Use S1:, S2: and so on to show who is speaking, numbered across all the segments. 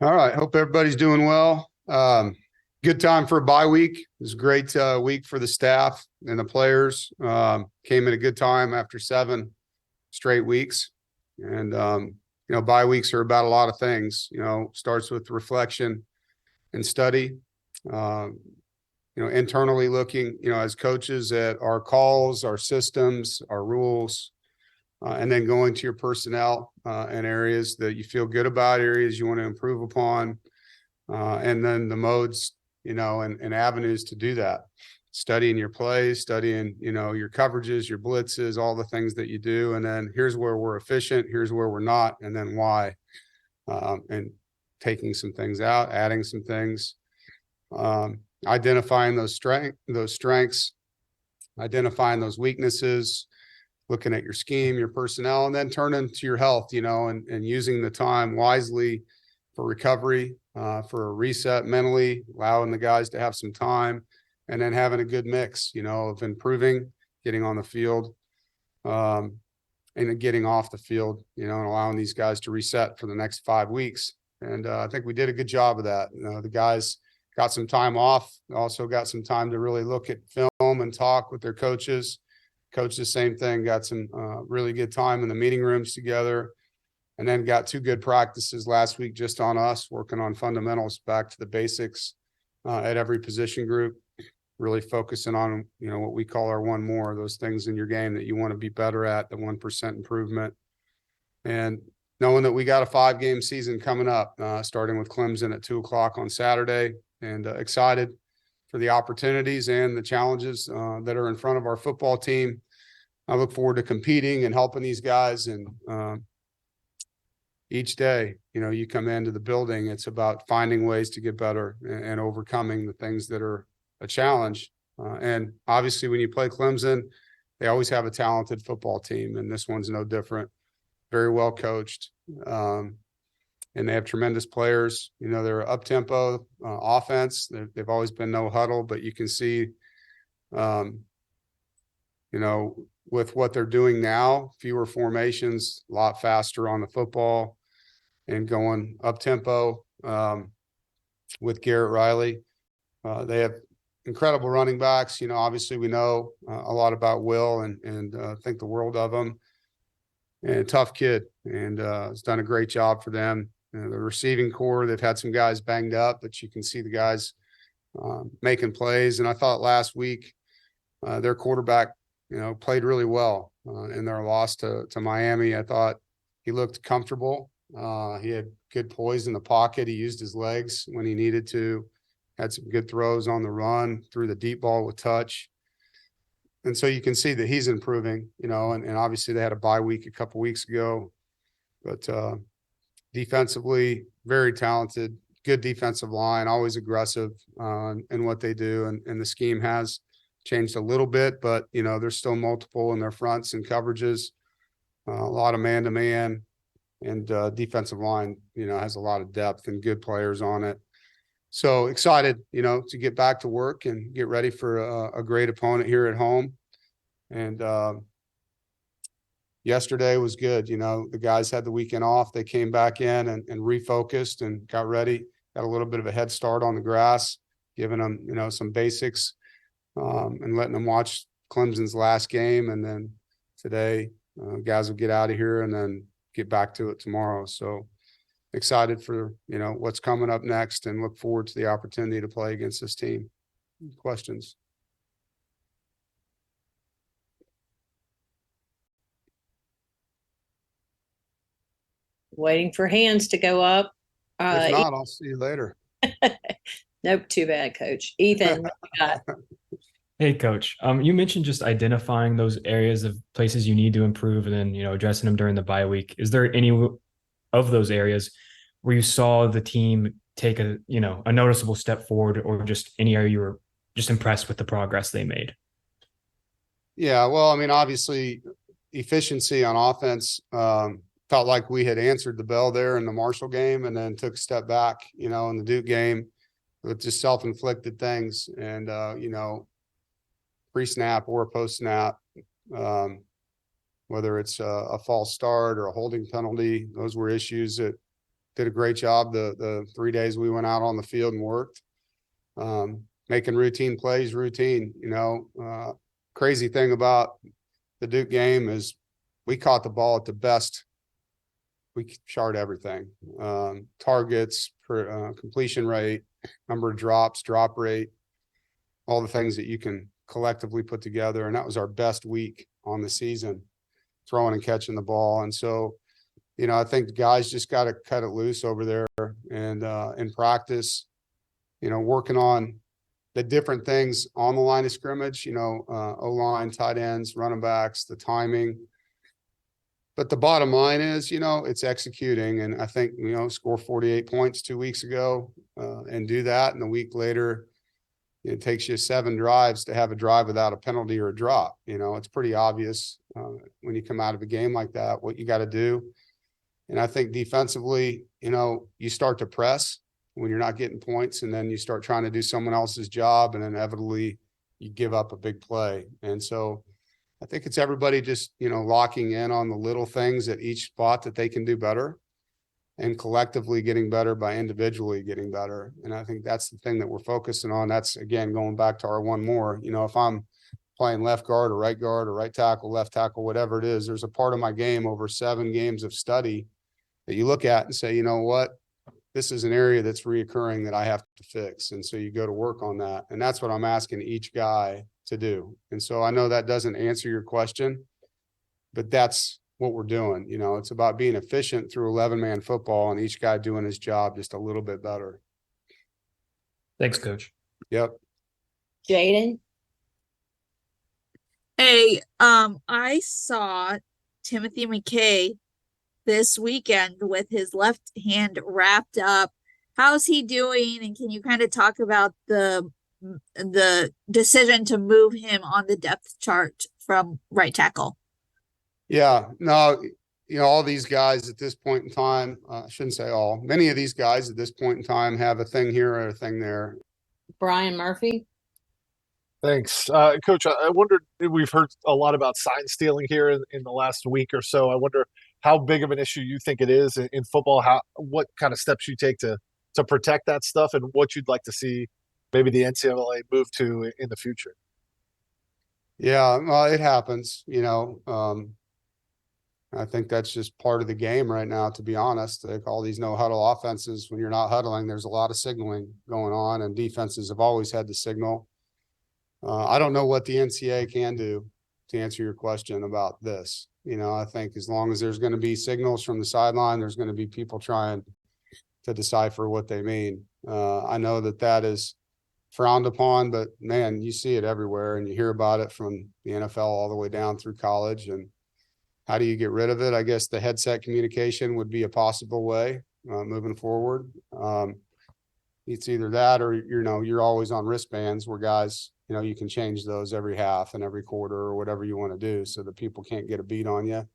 S1: All right. Hope everybody's doing well. Good time for a bye week. It was a great week for the staff and the players. Came at a good time after 7 straight weeks. And, bye weeks are about a lot of things. Starts with reflection and study. Internally looking, as coaches at our calls, our systems, our rules, and then going to your personnel and areas that you feel good about, areas you want to improve upon, and then the modes, and avenues to do that. Studying your plays, studying, your coverages, your blitzes, all the things that you do. And then here's where we're efficient, here's where we're not, and then why. And taking some things out, adding some things, identifying those strengths, identifying those weaknesses, looking at your scheme, your personnel, and then turning to your health, and using the time wisely for recovery, for a reset mentally, allowing the guys to have some time, and then having a good mix, of improving, getting on the field, and getting off the field, and allowing these guys to reset for the next 5 weeks. And I think we did a good job of that. The guys got some time off, also got some time to really look at film and talk with their coaches. Coaches, same thing, got some really good time in the meeting rooms together, and then got 2 good practices last week just on us, working on fundamentals, back to the basics at every position group, really focusing on, what we call our one more, those things in your game that you want to be better at, the 1% improvement. And knowing that we got a 5-game season coming up, starting with Clemson at 2:00 on Saturday, and excited for the opportunities and the challenges that are in front of our football team. I look forward to competing and helping these guys. And each day, you come into the building, it's about finding ways to get better and overcoming the things that are a challenge. And obviously, when you play Clemson, they always have a talented football team, and this one's no different. Very well coached. And they have tremendous players. They're up-tempo offense. They've always been no huddle, but you can see, with what they're doing now, fewer formations, a lot faster on the football, and going up-tempo with Garrett Riley. They have incredible running backs. Obviously we know a lot about Will and think the world of him. And a tough kid, and has done a great job for them. The receiving core, they've had some guys banged up, but you can see the guys making plays. And I thought last week their quarterback, played really well in their loss to Miami. I thought he looked comfortable. He had good poise in the pocket. He used his legs when he needed to, had some good throws on the run, threw the deep ball with touch. And so you can see that he's improving, and obviously they had a bye week a couple weeks ago, but defensively, very talented, good defensive line, always aggressive in what they do. And the scheme has changed a little bit, but, there's still multiple in their fronts and coverages, a lot of man-to-man, and defensive line, has a lot of depth and good players on it. So excited, to get back to work and get ready for a great opponent here at home. And yesterday was good. The guys had the weekend off. They came back in and refocused and got ready, got a little bit of a head start on the grass, giving them, some basics and letting them watch Clemson's last game. And then today, guys will get out of here and then get back to it tomorrow. So excited for, what's coming up next, and look forward to the opportunity to play against this team. Questions?
S2: Waiting for hands to go up.
S1: If not, I'll see you later.
S2: Nope, too bad, Coach. Ethan, what you got?
S3: Hey, Coach. You mentioned just identifying those areas of places you need to improve, and then addressing them during the bye week. Is there any of those areas where you saw the team take a noticeable step forward, or just any area you were just impressed with the progress they made?
S1: Yeah, well, obviously, efficiency on offense. Felt like we had answered the bell there in the Marshall game, and then took a step back, in the Duke game with just self-inflicted things, and pre-snap or post-snap, whether it's a false start or a holding penalty. Those were issues that did a great job the 3 days we went out on the field and worked. Making routine plays routine. Crazy thing about the Duke game is we caught the ball at the best. We chart everything, targets, completion rate, number of drops, drop rate, all the things that you can collectively put together. And that was our best week on the season, throwing and catching the ball. And so, I think the guys just got to cut it loose over there and in practice, working on the different things on the line of scrimmage, O-line, tight ends, running backs, the timing. But the bottom line is, it's executing. And I think, score 48 points 2 weeks ago and do that. And a week later, it takes you 7 drives to have a drive without a penalty or a drop. It's pretty obvious when you come out of a game like that, what you got to do. And I think defensively, you start to press when you're not getting points, and then you start trying to do someone else's job, and inevitably you give up a big play. And so I think it's everybody just, locking in on the little things at each spot that they can do better, and collectively getting better by individually getting better. And I think that's the thing that we're focusing on. That's, again, going back to our one more. If I'm playing left guard or right tackle, left tackle, whatever it is, there's a part of my game over 7 games of study that you look at and say, you know what, this is an area that's reoccurring that I have to fix. And so you go to work on that. And that's what I'm asking each guy to do. And so I know that doesn't answer your question, but that's what we're doing. It's about being efficient through 11-man football and each guy doing his job just a little bit better.
S3: Thanks, Coach.
S1: Yep.
S2: Jaden?
S4: Hey, I saw Timothy McKay this weekend with his left hand wrapped up. How's he doing? And can you kind of talk about the decision to move him on the depth chart from right tackle?
S1: Yeah, no, all these guys at this point in time, I shouldn't say all, many of these guys at this point in time have a thing here or a thing there.
S2: Brian Murphy?
S5: Thanks. Coach, I wondered, we've heard a lot about sign stealing here in the last week or so. I wonder how big of an issue you think it is in football, what kind of steps you take to protect that stuff, and what you'd like to see maybe the NCAA move to in the future.
S1: Yeah, well, it happens, I think that's just part of the game right now, to be honest. Like all these no huddle offenses, when you're not huddling, there's a lot of signaling going on, and defenses have always had to signal. I don't know what the NCAA can do to answer your question about this. I think as long as there's going to be signals from the sideline, there's going to be people trying to decipher what they mean. I know that is frowned upon, but man, you see it everywhere, and you hear about it from the NFL all the way down through college. And how do you get rid of it? I guess the headset communication would be a possible way moving forward. It's either that or, you're always on wristbands where guys, you can change those every half and every quarter or whatever you want to do so that people can't get a beat on you.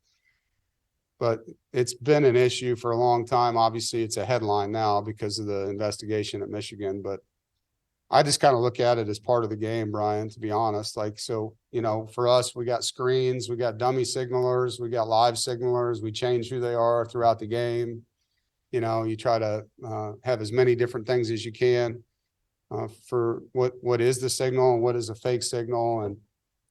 S1: But it's been an issue for a long time. Obviously, it's a headline now because of the investigation at Michigan, but I just kind of look at it as part of the game, Brian, to be honest. Like, so, for us, we got screens, we got dummy signalers, we got live signalers, we change who they are throughout the game. You try to have as many different things as you can for what is the signal and what is a fake signal. And,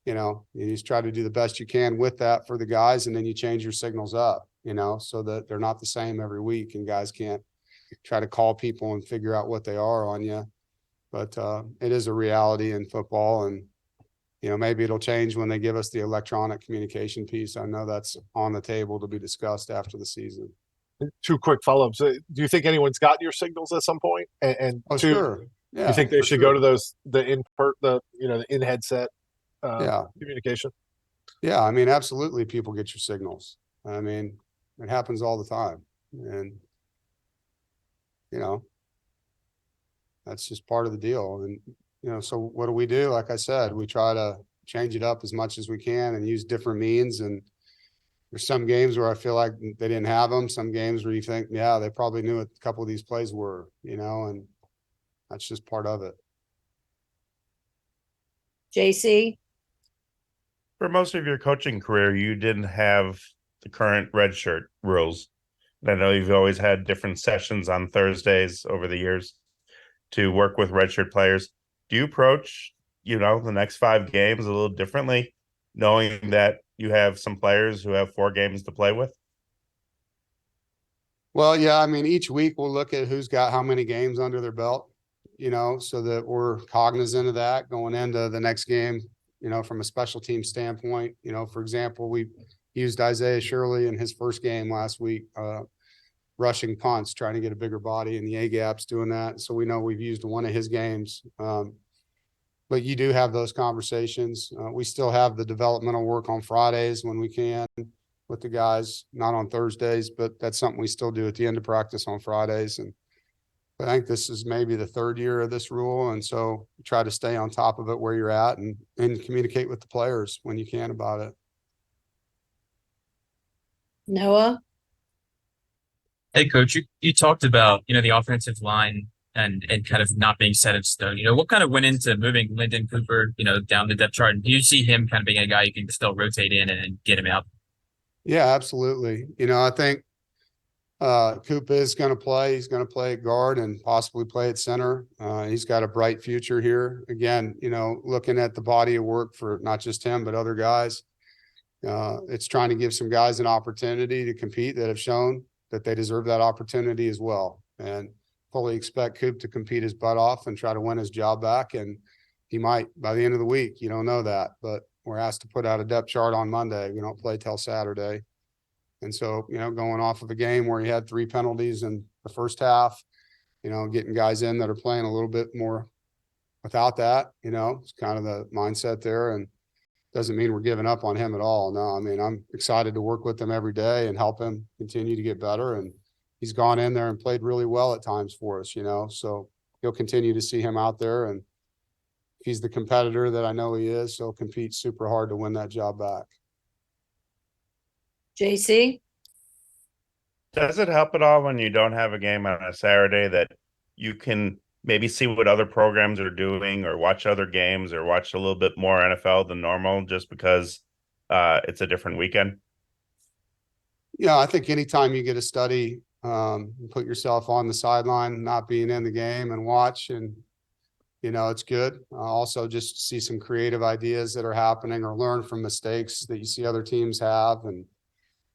S1: you just try to do the best you can with that for the guys. And then you change your signals up, so that they're not the same every week and guys can't try to call people and figure out what they are on you. But it is a reality in football, and, maybe it'll change when they give us the electronic communication piece. I know that's on the table to be discussed after the season.
S5: 2 quick follow-ups. Do you think anyone's gotten your signals at some point? And
S1: Oh,
S5: 2,
S1: sure. Yeah,
S5: you think they
S1: for
S5: should
S1: sure.
S5: go to the in headset communication?
S1: Yeah, I mean, absolutely, people get your signals. I mean, it happens all the time. And, that's just part of the deal. And, so what do? Like I said, we try to change it up as much as we can and use different means. And there's some games where I feel like they didn't have them. Some games where you think, yeah, they probably knew what a couple of these plays were, and that's just part of it.
S2: JC?
S6: For most of your coaching career, you didn't have the current redshirt rules. I know you've always had different sessions on Thursdays over the years to work with redshirt players. Do you approach, the next 5 games a little differently, knowing that you have some players who have 4 games to play with?
S1: Well, yeah, I mean, each week we'll look at who's got how many games under their belt, so that we're cognizant of that going into the next game, from a special team standpoint. For example, we used Isaiah Shirley in his first game last week, rushing punts, trying to get a bigger body in the A gaps, doing that. So we know we've used one of his games. But you do have those conversations. We still have the developmental work on Fridays when we can with the guys, not on Thursdays, but that's something we still do at the end of practice on Fridays. And I think this is maybe the 3rd year of this rule. And so try to stay on top of it where you're at and communicate with the players when you can about it.
S2: Noah?
S7: Hey, coach, you talked about, the offensive line and kind of not being set in stone. What kind of went into moving Lyndon Cooper, down the depth chart? And do you see him kind of being a guy you can still rotate in and get him out?
S1: Yeah, absolutely. I think Coop is going to play. He's going to play at guard and possibly play at center. He's got a bright future here. Again, looking at the body of work for not just him, but other guys. It's trying to give some guys an opportunity to compete that have shown that they deserve that opportunity as well. And fully expect Coop to compete his butt off and try to win his job back. And he might by the end of the week. You don't know that, but we're asked to put out a depth chart on Monday. We don't play till Saturday. And so, going off of a game where he had 3 penalties in the first half, getting guys in that are playing a little bit more without that, it's kind of the mindset there. And doesn't mean we're giving up on him at all. No, I mean, I'm excited to work with him every day and help him continue to get better. And he's gone in there and played really well at times for us, so you'll continue to see him out there. And if he's the competitor that I know he is, he'll compete super hard to win that job back.
S2: JC?
S6: Does it help at all when you don't have a game on a Saturday that you can maybe see what other programs are doing or watch other games or watch a little bit more NFL than normal just because it's a different weekend?
S1: Yeah, I think anytime you get a study, put yourself on the sideline, not being in the game and watch, and it's good. Also just see some creative ideas that are happening or learn from mistakes that you see other teams have. And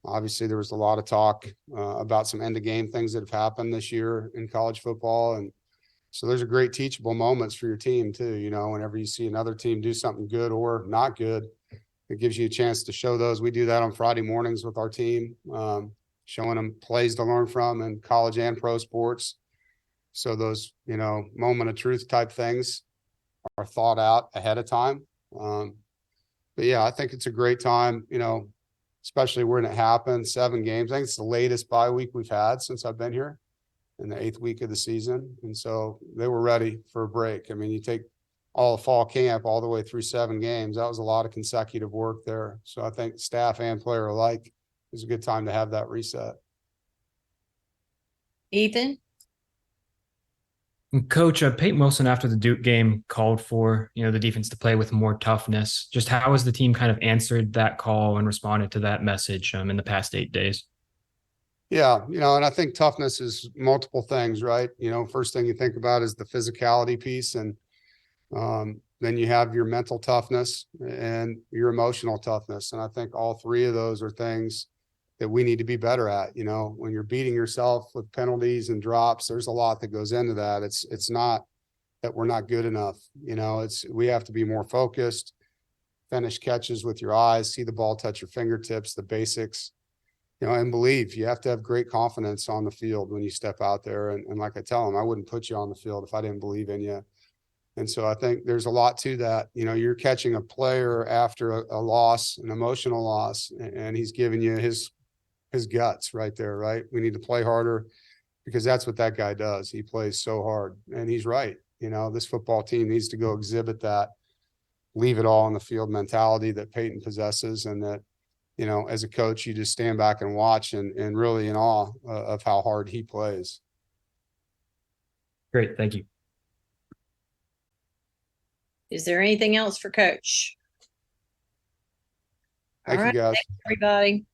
S1: obviously there was a lot of talk about some end of game things that have happened this year in college football. And so there's a great teachable moments for your team too. Whenever you see another team do something good or not good, it gives you a chance to show those. We do that on Friday mornings with our team, showing them plays to learn from in college and pro sports. So those, moment of truth type things are thought out ahead of time. But yeah, I think it's a great time, especially when it happens, 7 games. I think it's the latest bye week we've had since I've been here in the 8th week of the season. And so they were ready for a break. I mean, you take all of fall camp all the way through 7 games. That was a lot of consecutive work there. So I think staff and player alike, it was a good time to have that reset.
S2: Ethan?
S3: Coach, Peyton Wilson after the Duke game called for, the defense to play with more toughness. Just how has the team kind of answered that call and responded to that message in the past 8 days?
S1: Yeah, and I think toughness is multiple things, right? First thing you think about is the physicality piece, and then you have your mental toughness and your emotional toughness. And I think all 3 of those are things that we need to be better at. When you're beating yourself with penalties and drops, there's a lot that goes into that. It's not that we're not good enough. We have to be more focused, finish catches with your eyes, see the ball touch your fingertips, the basics, and believe. You have to have great confidence on the field when you step out there. And like I tell them, I wouldn't put you on the field if I didn't believe in you. And so I think there's a lot to that. You're catching a player after a loss, an emotional loss, and he's giving you his guts right there, right? We need to play harder because that's what that guy does. He plays so hard, and he's right. This football team needs to go exhibit that, leave it all on the field mentality that Peyton possesses, and that, as a coach, you just stand back and watch and really in awe of how hard he plays.
S3: Great. Thank you.
S2: Is there anything else for Coach?
S1: Thank
S2: All
S1: you,
S2: right,
S1: guys.
S2: thanks, everybody.